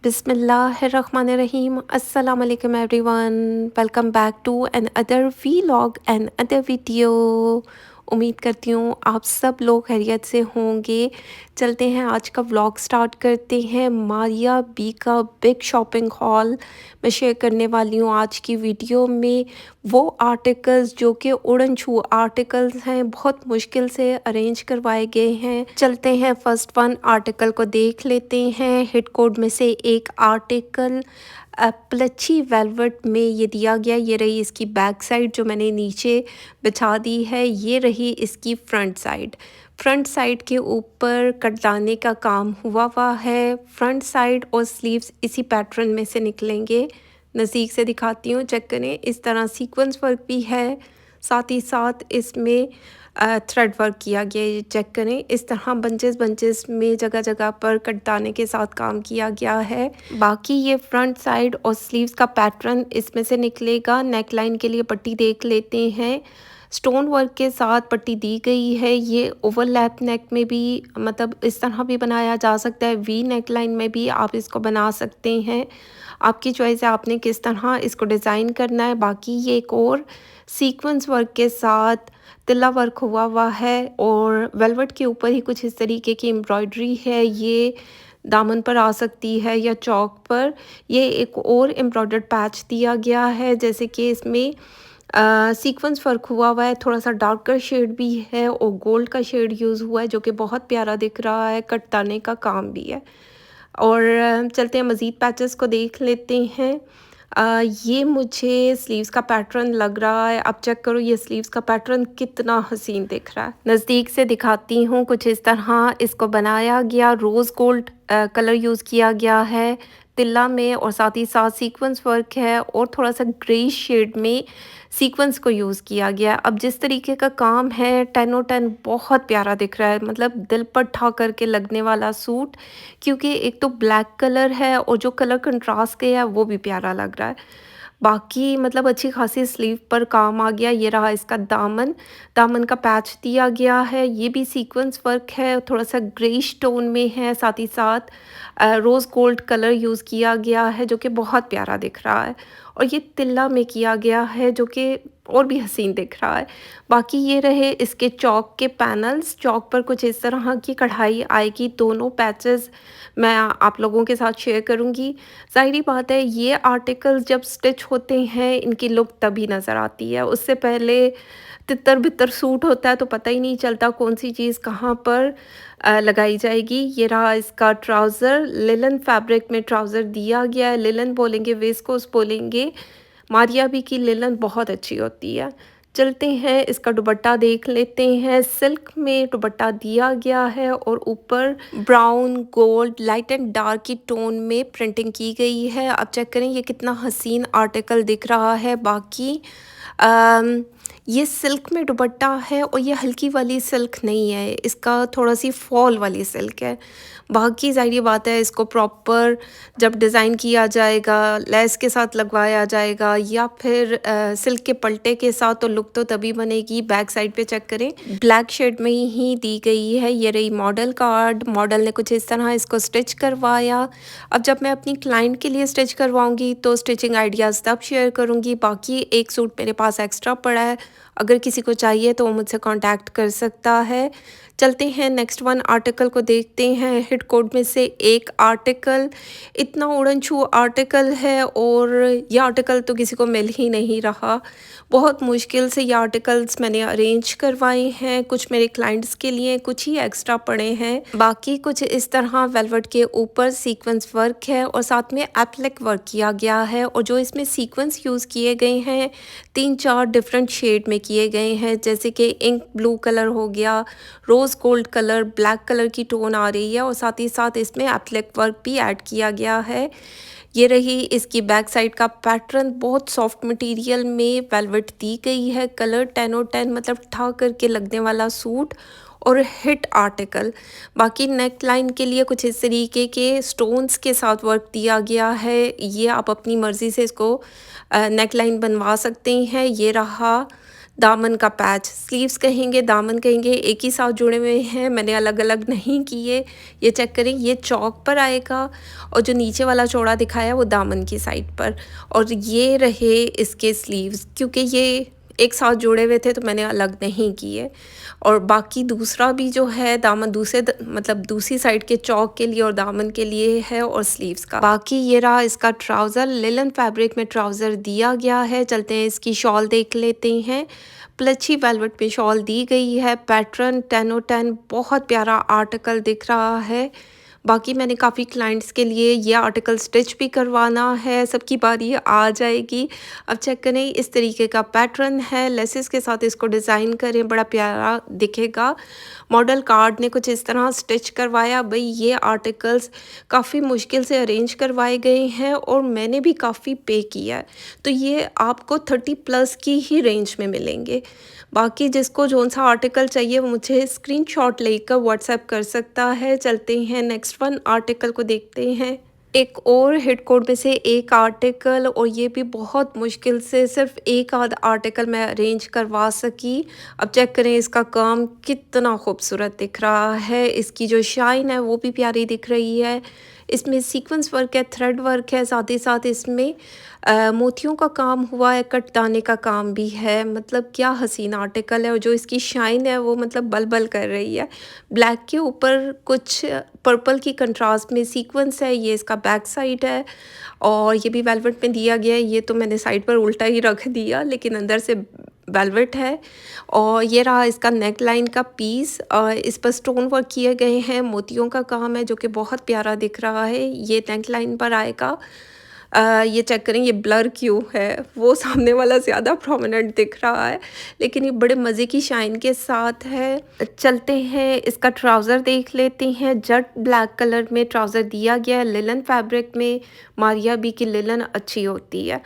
बिस्मिल्लाहिर्रहमानिर्रहीम अस्सलाम वालेकुम everyone. Welcome back to another vlog and other video. उम्मीद करती हूँ आप सब लोग खैरियत से होंगे। चलते हैं, आज का व्लॉग स्टार्ट करते हैं। मारिया बी का बिग शॉपिंग हॉल मैं शेयर करने वाली हूँ आज की वीडियो में। वो आर्टिकल्स जो कि उड़न छू आर्टिकल्स हैं, बहुत मुश्किल से अरेंज करवाए गए हैं। चलते हैं, फर्स्ट वन आर्टिकल को देख लेते हैं। हिट कोड में से एक आर्टिकल प्लची वेलवेट में ये दिया गया। ये रही इसकी बैक साइड जो मैंने नीचे बिछा दी है। ये रही इसकी फ्रंट साइड। फ्रंट साइड के ऊपर कटदाने का काम हुआ है। फ्रंट साइड और स्लीव्स इसी पैटर्न में से निकलेंगे। नज़दीक से दिखाती हूँ, चेक करें। इस तरह सीक्वेंस वर्क भी है, साथ ही साथ इसमें थ्रेड वर्क किया गया है। ये चेक करें, इस तरह बंचेस में जगह जगह पर कटदाने के साथ काम किया गया है। बाकी ये फ्रंट साइड और स्लीव्स का पैटर्न इसमें से निकलेगा। नेक लाइन के लिए पट्टी देख लेते हैं। स्टोन वर्क के साथ पट्टी दी गई है। ये ओवरलैप नेक में भी मतलब इस तरह भी बनाया जा सकता है। वी नेक लाइन में भी आप इसको बना सकते हैं। आपकी चॉइस है, आपने किस तरह इसको डिज़ाइन करना है। बाकी ये एक और सीक्वेंस वर्क के साथ तिल्ला वर्क हुआ है और वेलवेट के ऊपर ही कुछ इस तरीके की एम्ब्रॉयडरी है। ये दामन पर आ सकती है या चौक पर। ये एक और एम्ब्रॉयडर्ड पैच दिया गया है, जैसे कि इसमें सीक्वेंस वर्क हुआ है। थोड़ा सा डार्कर शेड भी है और गोल्ड का शेड यूज़ हुआ है, जो कि बहुत प्यारा दिख रहा है। कटदाने का काम भी है। और चलते हैं, मज़ीद पैचेस को देख लेते हैं। ये मुझे स्लीव्स का पैटर्न लग रहा है। अब चेक करो, ये स्लीव्स का पैटर्न कितना हसीन दिख रहा है। नज़दीक से दिखाती हूँ, कुछ इस तरह इसको बनाया गया। रोज़ गोल्ड कलर यूज़ किया गया है तिल्ला में, और साथ ही साथ सीक्वेंस वर्क है और थोड़ा सा ग्रे शेड में सीक्वेंस को यूज़ किया गया। अब जिस तरीके का काम है, 10 और 10 बहुत प्यारा दिख रहा है। मतलब दिल पर ठा करके लगने वाला सूट, क्योंकि एक तो ब्लैक कलर है और जो कलर कंट्रास्ट किया है वो भी प्यारा लग रहा है। बाकी मतलब अच्छी खासी स्लीव पर काम आ गया। ये रहा इसका दामन। दामन का पैच दिया गया है। ये भी सीक्वेंस वर्क है, थोड़ा सा ग्रेइश टोन में है। साथ ही साथ रोज़ गोल्ड कलर यूज़ किया गया है, जो कि बहुत प्यारा दिख रहा है। और ये तिल्ला में किया गया है, जो कि और भी हसीन दिख रहा है। बाकी ये रहे इसके चौक के पैनल्स। चौक पर कुछ इस तरह की कढ़ाई आएगी। दोनों पैचेस मैं आप लोगों के साथ शेयर करूंगी। ज़ाहिरी बात है, ये आर्टिकल्स जब स्टिच होते हैं इनकी लुक तभी नज़र आती है। उससे पहले तितर बितर सूट होता है तो पता ही नहीं चलता कौन सी चीज़ कहाँ पर लगाई जाएगी। ये रहा इसका ट्राउज़र। लिलन फैब्रिक में ट्राउज़र दिया गया है। लिलन बोलेंगे, वेस्कोस बोलेंगे। मारिया बी की लिलन बहुत अच्छी होती है। चलते हैं, इसका दुपट्टा देख लेते हैं। सिल्क में दुपट्टा दिया गया है और ऊपर brown, gold, light and dark की टोन में प्रिंटिंग की गई है। अब चेक करें, ये कितना हसीन आर्टिकल दिख रहा है। बाकी ये सिल्क में दुपट्टा है और ये हल्की वाली सिल्क नहीं है, इसका थोड़ा सी फॉल वाली सिल्क है। बाकी ज़ाहिर बात है, इसको प्रॉपर जब डिज़ाइन किया जाएगा, लेस के साथ लगवाया जाएगा या फिर सिल्क के पल्टे के साथ, तो लुक तो तभी बनेगी। बैक साइड पे चेक करें, ब्लैक शेड में ही दी गई है। ये रही मॉडल कार्ड। मॉडल ने कुछ इस तरह इसको स्टिच करवाया। अब जब मैं अपनी क्लाइंट के लिए स्टिच करवाऊँगी तो स्टिचिंग आइडियाज़ तब शेयर करूँगी। बाकी एक सूट मेरे पास एक्स्ट्रा पड़ा है, अगर किसी को चाहिए तो वो मुझसे कांटेक्ट कर सकता है। चलते हैं, नेक्स्ट वन आर्टिकल को देखते हैं। हिट कोड में से एक आर्टिकल, इतना उड़न छू आर्टिकल है और ये आर्टिकल तो किसी को मिल ही नहीं रहा। बहुत मुश्किल से ये आर्टिकल्स मैंने अरेंज करवाए हैं, कुछ मेरे क्लाइंट्स के लिए, कुछ ही एक्स्ट्रा पड़े हैं। बाकी कुछ इस तरह वेलवेट के ऊपर सीक्वेंस वर्क है और साथ में एप्लिक वर्क किया गया है। और जो इसमें सीक्वेंस यूज़ किए गए हैं 3-4 डिफरेंट शेड में किए गए हैं, जैसे कि इंक ब्लू कलर हो गया, rose gold colour, black colour की टोन आ रही है और साथ ही साथ इसमें एप्लिक वर्क भी ऐड किया गया है। ये रही इसकी बैक साइड का पैटर्न। बहुत सॉफ्ट मटेरियल में वेलवेट दी गई है। कलर 10 और 10, मतलब ठा करके लगने वाला सूट और हिट आर्टिकल। बाकी नेक लाइन के लिए कुछ इस तरीके के स्टोन्स के साथ वर्क दिया गया है। ये आप अपनी मर्ज़ी से इसको नेक लाइन बनवा सकते हैं। ये रहा दामन का पैच, स्लीव्स कहेंगे, दामन कहेंगे, एक ही साथ जुड़े हुए हैं, मैंने अलग-अलग नहीं किए। ये चेक करें, ये चौक पर आएगा और जो नीचे वाला चौड़ा दिखाया वो दामन की साइड पर, और ये रहे इसके स्लीव्स, क्योंकि ये एक साथ जुड़े हुए थे तो मैंने अलग नहीं किए। और बाकी दूसरा भी जो है दामन मतलब दूसरी साइड के चौक के लिए और दामन के लिए है, और स्लीव्स का। बाकी ये रहा इसका ट्राउज़र, लिनन फैब्रिक में ट्राउज़र दिया गया है। चलते हैं इसकी शॉल देख लेते हैं। प्लची वेलवेट में शॉल दी गई है, पैटर्न 10/10, बहुत प्यारा आर्टिकल दिख रहा है। बाकी मैंने काफ़ी क्लाइंट्स के लिए ये आर्टिकल स्टिच भी करवाना है, सबकी बारी आ जाएगी। अब चेक करें, इस तरीके का पैटर्न है, लेसेस के साथ इसको डिज़ाइन करें, बड़ा प्यारा दिखेगा। मॉडल कार्ड ने कुछ इस तरह स्टिच करवाया। भई ये आर्टिकल्स काफ़ी मुश्किल से अरेंज करवाए गए हैं और मैंने भी काफ़ी पे किया है, तो ये आपको 30+ की ही रेंज में मिलेंगे। बाकी जिसको जौन-सा आर्टिकल चाहिए वो मुझे स्क्रीनशॉट लेकर व्हाट्सएप कर सकता है। चलते हैं नेक्स्ट वन आर्टिकल को देखते हैं। एक और हिट कोड में से एक आर्टिकल, और ये भी बहुत मुश्किल से सिर्फ एक आध आर्टिकल मैं अरेंज करवा सकी। अब चेक करें, इसका काम कितना खूबसूरत दिख रहा है, इसकी जो शाइन है वो भी प्यारी दिख रही है। इसमें सीक्वेंस वर्क है, थ्रेड वर्क है, साथ ही साथ इसमें मोतियों का काम हुआ है, कटदाने का काम भी है। मतलब क्या हसीन आर्टिकल है, और जो इसकी शाइन है वो मतलब बल-बल कर रही है। ब्लैक के ऊपर कुछ पर्पल की कंट्रास्ट में सीक्वेंस है, ये इसका बैक साइड है, और ये भी वेलवेट में दिया गया है। ये तो मैंने साइड पर उल्टा ही रख दिया, लेकिन अंदर से वेलवेट है। और ये रहा इसका नेक लाइन का पीस, इस पर स्टोन वर्क किए गए हैं, मोतियों का काम है जो कि बहुत प्यारा दिख रहा है। ये नेक लाइन पर आएगा। ये चेक करें, ये ब्लर क्यों है, वो सामने वाला ज़्यादा प्रोमिनेंट दिख रहा है, लेकिन ये बड़े मज़े की शाइन के साथ है। चलते हैं इसका ट्राउज़र देख लेते हैं। जेट ब्लैक कलर में ट्राउज़र दिया गया है, लिनन फैब्रिक में। मारिया बी की लिनन अच्छी होती है।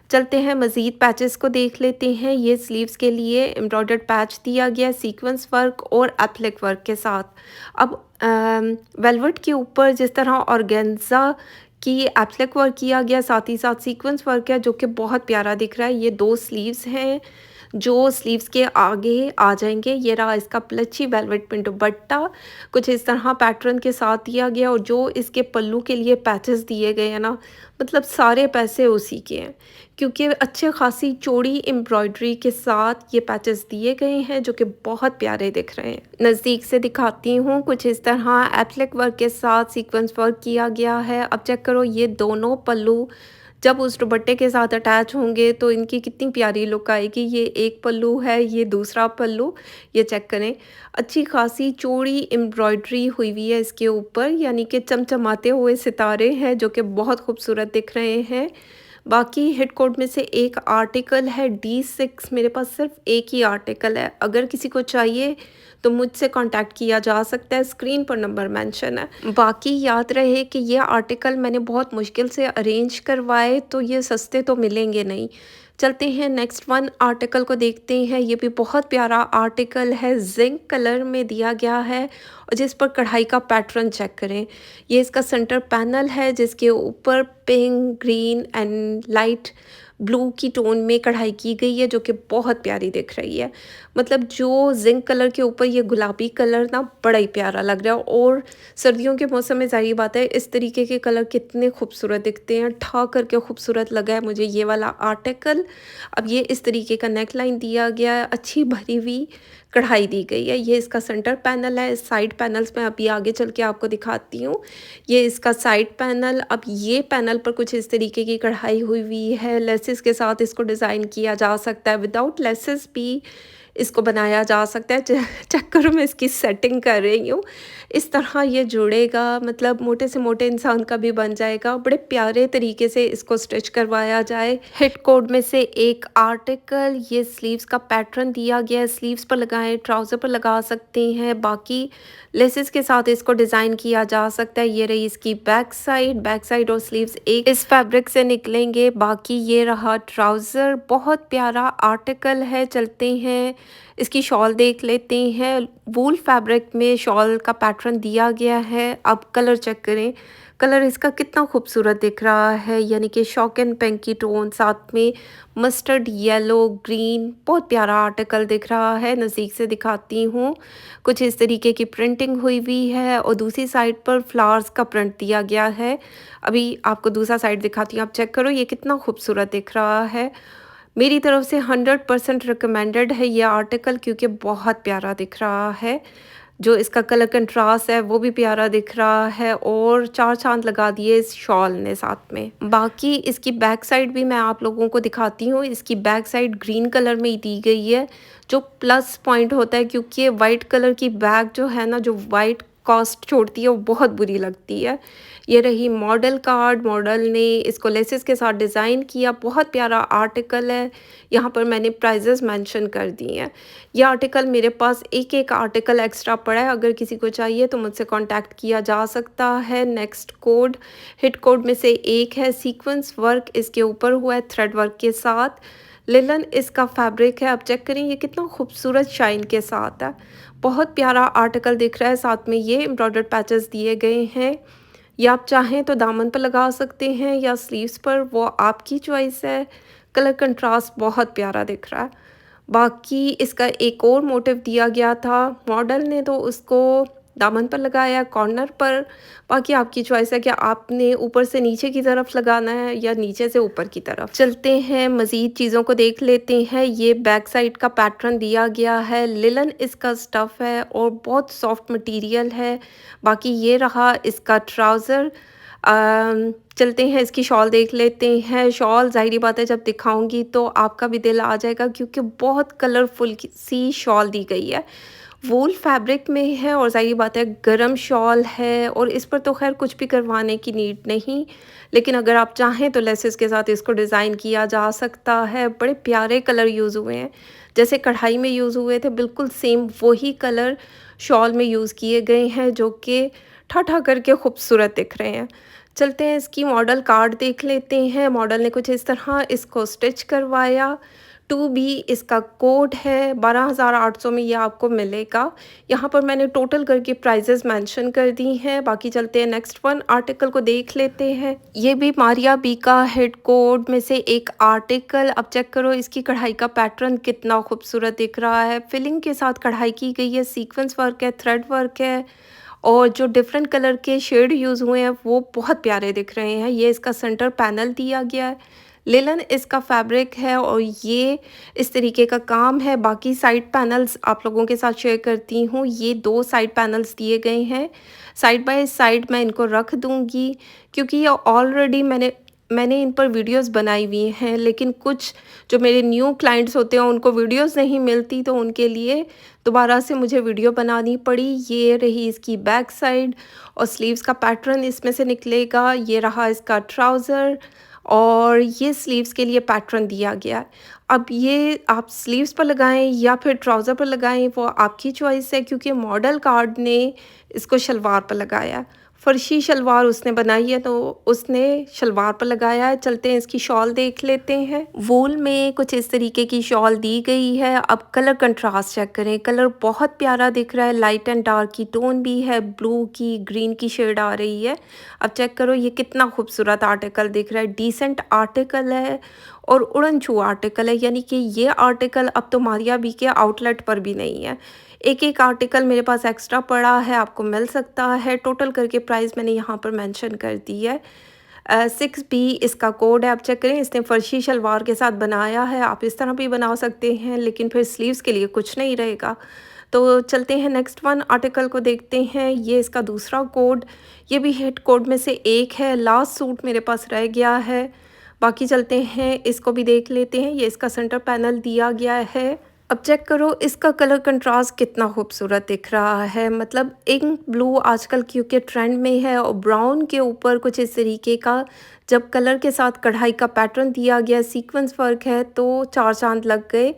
चलते हैं मज़ीद पैचेस को देख लेते हैं। ये स्लीव्स के लिए एम्ब्रॉयडर्ड पैच दिया गया है, सीक्वेंस वर्क और एप्लिक वर्क के साथ। अब वेलवेट के ऊपर जिस तरह ऑर्गेन्जा की एप्लिक वर्क किया गया, साथ ही साथ सीक्वेंस वर्क है जो कि बहुत प्यारा दिख रहा है। ये 2 स्लीव्स हैं जो स्लीव्स के आगे आ जाएंगे। ये रहा इसका प्लची वेलवेट में दुपट्टा, कुछ इस तरह पैटर्न के साथ दिया गया, और जो इसके पल्लू के लिए पैचेस दिए गए हैं ना, मतलब सारे पैसे उसी के हैं, क्योंकि अच्छे खासी चौड़ी एम्ब्रॉयडरी के साथ ये पैचेस दिए गए हैं जो कि बहुत प्यारे दिख रहे हैं। नज़दीक से दिखाती हूँ, कुछ इस तरह एप्लिक वर्क के साथ सीक्वेंस वर्क किया गया है। अब चेक करो, ये दोनों पल्लू जब उस दुपट्टे के साथ अटैच होंगे तो इनकी कितनी प्यारी लुक आएगी। ये एक पल्लू है, ये दूसरा पल्लू। ये चेक करें, अच्छी खासी चौड़ी एम्ब्रॉयडरी हुई हुई है इसके ऊपर, यानी कि चमचमाते हुए सितारे हैं जो कि बहुत खूबसूरत दिख रहे हैं। बाकी हिट कोड में से एक आर्टिकल है D6, मेरे पास सिर्फ एक ही आर्टिकल है। अगर किसी को चाहिए तो मुझसे कांटेक्ट किया जा सकता है, स्क्रीन पर नंबर मेंशन है। बाकी याद रहे कि ये आर्टिकल मैंने बहुत मुश्किल से अरेंज करवाए, तो ये सस्ते तो मिलेंगे नहीं। चलते हैं नेक्स्ट वन आर्टिकल को देखते हैं। ये भी बहुत प्यारा आर्टिकल है, जिंक कलर में दिया गया है, और जिस पर कढ़ाई का पैटर्न चेक करें। ये इसका सेंटर पैनल है जिसके ऊपर pink, green and light blue की टोन में कढ़ाई की गई है जो कि बहुत प्यारी दिख रही है। मतलब जो जिंक कलर के ऊपर ये गुलाबी कलर ना बड़ा ही प्यारा लग रहा है, और सर्दियों के मौसम में ज़ाहिर बात है इस तरीके के कलर कितने खूबसूरत दिखते हैं। ठा करके खूबसूरत लगा है मुझे ये वाला आर्टिकल। अब ये इस तरीके का नेक लाइन दिया गया है, अच्छी भरी हुई कढ़ाई दी गई है। ये इसका सेंटर पैनल है। साइड पैनल्स में अभी आगे चल के आपको दिखाती हूँ। ये इसका साइड पैनल। अब ये पैनल पर कुछ इस तरीके की कढ़ाई हुई हुई है, लेसेस के साथ इसको डिज़ाइन किया जा सकता है, विदाउट लेसेस भी इसको बनाया जा सकता है। चेक करो, मैं इसकी सेटिंग कर रही हूँ, इस तरह ये जुड़ेगा, मतलब मोटे से मोटे इंसान का भी बन जाएगा। बड़े प्यारे तरीके से इसको स्टिच करवाया जाए। हिट कोड में से एक आर्टिकल, ये स्लीव्स का पैटर्न दिया गया है, स्लीव्स पर लगाएं, ट्राउज़र पर लगा सकते हैं, बाकी लेसेस के साथ इसको डिज़ाइन किया जा सकता है। ये रही इसकी बैक साइड और स्लीव्स एक इस फैब्रिक से निकलेंगे। बाकी ये रहा ट्राउज़र, बहुत प्यारा आर्टिकल है। चलते हैं इसकी शॉल देख लेते हैं। वूल फैब्रिक में शॉल का पैटर्न दिया गया है। अब कलर चेक करें, कलर इसका कितना खूबसूरत दिख रहा है, यानी कि शॉक एंड पिंक की टोन, साथ में मस्टर्ड येलो ग्रीन, बहुत प्यारा आर्टिकल दिख रहा है। नज़दीक से दिखाती हूँ, कुछ इस तरीके की प्रिंटिंग हुई हुई है और दूसरी साइड पर फ्लावर्स का प्रिंट दिया गया है। अभी आपको दूसरा साइड दिखाती हूँ, आप चेक करो ये कितना खूबसूरत दिख रहा है। मेरी तरफ से 100% रिकमेंडेड है ये आर्टिकल, क्योंकि बहुत प्यारा दिख रहा है। जो इसका कलर कंट्रास्ट है वो भी प्यारा दिख रहा है और चार चांद लगा दिए इस शॉल ने साथ में। बाकी इसकी बैक साइड भी मैं आप लोगों को दिखाती हूँ। इसकी बैक साइड ग्रीन कलर में ही दी गई है, जो प्लस पॉइंट होता है, क्योंकि ये वाइट कलर की बैग जो है ना, जो वाइट कॉस्ट छोड़ती है वो बहुत बुरी लगती है। ये रही मॉडल कार्ड, मॉडल ने इसको लेसेस के साथ डिज़ाइन किया, बहुत प्यारा आर्टिकल है। यहाँ पर मैंने प्राइजेस मेंशन कर दिए हैं। ये आर्टिकल मेरे पास एक आर्टिकल एक्स्ट्रा पड़ा है, अगर किसी को चाहिए तो मुझसे कांटेक्ट किया जा सकता है। नेक्स्ट कोड हिट कोड में से एक है, सीक्वेंस वर्क इसके ऊपर हुआ है थ्रेड वर्क के साथ। लिलन इसका फैब्रिक है, आप चेक करें ये कितना खूबसूरत शाइन के साथ है। बहुत प्यारा आर्टिकल दिख रहा है, साथ में ये एम्ब्रॉयडर्ड पैचेस दिए गए हैं। या आप चाहें तो दामन पर लगा सकते हैं या स्लीव्स पर, वो आपकी चॉइस है। कलर कंट्रास्ट बहुत प्यारा दिख रहा है। बाकी इसका एक और मोटिव दिया गया था, मॉडल ने तो उसको दामन पर लगाया कॉर्नर पर। बाकी आपकी चॉइस है कि आपने ऊपर से नीचे की तरफ लगाना है या नीचे से ऊपर की तरफ। चलते हैं मज़ीद चीज़ों को देख लेते हैं। ये बैक साइड का पैटर्न दिया गया है, लिलन इसका स्टफ़ है और बहुत सॉफ्ट मटेरियल है। बाकी ये रहा इसका ट्राउज़र। चलते हैं इसकी शॉल देख लेते हैं। शॉल ज़ाहिर बात है जब दिखाऊंगी तो आपका भी दिल आ जाएगा, क्योंकि बहुत कलरफुल सी शॉल दी गई है। वूल फैब्रिक में है और ज़ाहिर बात है गरम शॉल है, और इस पर तो खैर कुछ भी करवाने की नीड नहीं, लेकिन अगर आप चाहें तो लेसेस के साथ इसको डिज़ाइन किया जा सकता है। बड़े प्यारे कलर यूज़ हुए हैं, जैसे कढ़ाई में यूज़ हुए थे बिल्कुल सेम वही कलर शॉल में यूज़ किए गए हैं, जो कि ठा करके खूबसूरत दिख रहे हैं। चलते हैं इसकी मॉडल कार्ड देख लेते हैं। मॉडल ने कुछ इस तरह इसको स्टिच करवाया। 2B इसका कोड है, 12,800 में ये आपको मिलेगा। यहाँ पर मैंने टोटल करके प्राइजेस मेंशन कर दी हैं। बाकी चलते हैं नेक्स्ट वन आर्टिकल को देख लेते हैं। ये भी मारिया बी का हिट कोड में से एक आर्टिकल। अब चेक करो इसकी कढ़ाई का पैटर्न कितना खूबसूरत दिख रहा है। फिलिंग के साथ कढ़ाई की गई है, सीक्वेंस वर्क है, थ्रेड वर्क है, और जो डिफरेंट कलर के शेड यूज़ हुए हैं वो बहुत प्यारे दिख रहे हैं। ये इसका सेंटर पैनल दिया गया है, लिलन इसका फैब्रिक है और ये इस तरीके का काम है। बाकी साइड पैनल्स आप लोगों के साथ शेयर करती हूँ। ये 2 साइड पैनल्स दिए गए हैं, साइड बाय साइड मैं इनको रख दूँगी, क्योंकि ये ऑलरेडी मैंने इन पर वीडियोस बनाई हुई हैं, लेकिन कुछ जो मेरे न्यू क्लाइंट्स होते हैं उनको वीडियोस नहीं मिलती, तो उनके लिए दोबारा से मुझे वीडियो बनानी पड़ी। ये रही इसकी बैक साइड और स्लीव्स का पैटर्न इसमें से निकलेगा। ये रहा इसका ट्राउज़र और ये स्लीव्स के लिए पैटर्न दिया गया है। अब ये आप स्लीव्स पर लगाएं या फिर ट्राउज़र पर लगाएं, वो आपकी चॉइस है, क्योंकि मॉडल कार्ड ने इसको शलवार पर लगाया है। फर्शी शलवार उसने बनाई है तो उसने शलवार पर लगाया है। चलते हैं इसकी शॉल देख लेते हैं। वूल में कुछ इस तरीके की शॉल दी गई है। अब कलर कंट्रास्ट चेक करें, कलर बहुत प्यारा दिख रहा है, लाइट एंड डार्क की टोन भी है, ब्लू की ग्रीन की शेड आ रही है। अब चेक करो ये कितना खूबसूरत आर्टिकल दिख रहा है, डिसेंट आर्टिकल है और उड़न छू आर्टिकल है, यानी कि ये आर्टिकल अब तो मारिया बी के आउटलेट पर भी नहीं है। एक आर्टिकल मेरे पास एक्स्ट्रा पड़ा है, आपको मिल सकता है। टोटल करके प्राइस मैंने यहाँ पर मेंशन कर दी है। 6B इसका कोड है, आप चेक करें। इसने फर्शी शलवार के साथ बनाया है, आप इस तरह भी बना सकते हैं, लेकिन फिर स्लीव्स के लिए कुछ नहीं रहेगा। तो चलते हैं नेक्स्ट वन आर्टिकल को देखते हैं। ये इसका दूसरा कोड, ये भी हिट कोड में से एक है। लास्ट सूट मेरे पास रह गया है, बाकी चलते हैं इसको भी देख लेते हैं। ये इसका सेंटर पैनल दिया गया है। अब चेक करो इसका कलर कंट्रास्ट कितना खूबसूरत दिख रहा है, मतलब इंक ब्लू आजकल क्योंकि ट्रेंड में है और ब्राउन के ऊपर कुछ इस तरीके का जब कलर के साथ कढ़ाई का पैटर्न दिया गया, सीक्वेंस वर्क है, तो चार चांद लग गए।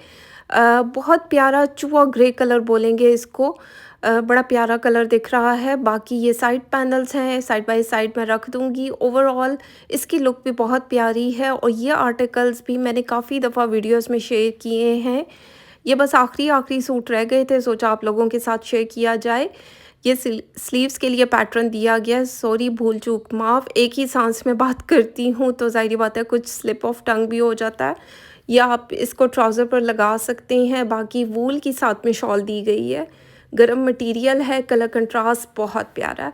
बहुत प्यारा चुआ ग्रे कलर बोलेंगे इसको। बड़ा प्यारा कलर दिख रहा है। बाकी ये साइड पैनल्स हैं, साइड बाय साइड मैं रख दूंगी। ओवरऑल इसकी लुक भी बहुत प्यारी है और ये आर्टिकल्स भी मैंने काफ़ी दफ़ा वीडियोस में शेयर किए हैं। ये बस आखिरी सूट रह गए थे, सोचा आप लोगों के साथ शेयर किया जाए। ये स्लीव्स के लिए पैटर्न दिया गया है। सॉरी, भूल चूक माफ़, एक ही सांस में बात करती हूँ तो ज़ाहिर बात है कुछ स्लिप ऑफ टंग भी हो जाता है। या आप इसको ट्राउज़र पर लगा सकते हैं। बाकी वूल की साथ में शॉल दी गई है, गर्म मटेरियल है, कलर कंट्रास्ट बहुत प्यारा है।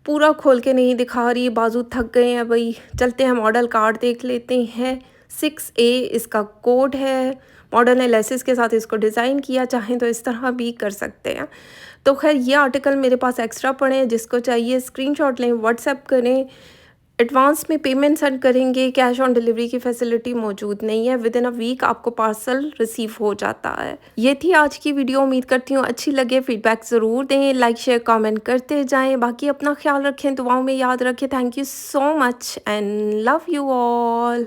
पूरा खोल के नहीं दिखा रही, बाजू थक गए हैं भाई। चलते हैं मॉडल कार्ड देख लेते हैं। 6A इसका कोड है। मॉडल ने लेसेस के साथ इसको डिज़ाइन किया, चाहें तो इस तरह भी कर सकते हैं। तो खैर ये आर्टिकल मेरे पास एक्स्ट्रा पड़े हैं, जिसको चाहिए स्क्रीनशॉट लें, व्हाट्सएप करें। एडवांस में पेमेंट सेंड करेंगे, कैश ऑन डिलीवरी की फैसिलिटी मौजूद नहीं है। विद इन अ वीक आपको पार्सल रिसीव हो जाता है। ये थी आज की वीडियो, उम्मीद करती हूँ अच्छी लगे। फीडबैक ज़रूर दें, लाइक शेयर कमेंट करते जाएं। बाकी अपना ख्याल रखें, दुआओं में याद रखें। Thank you so much and love you all.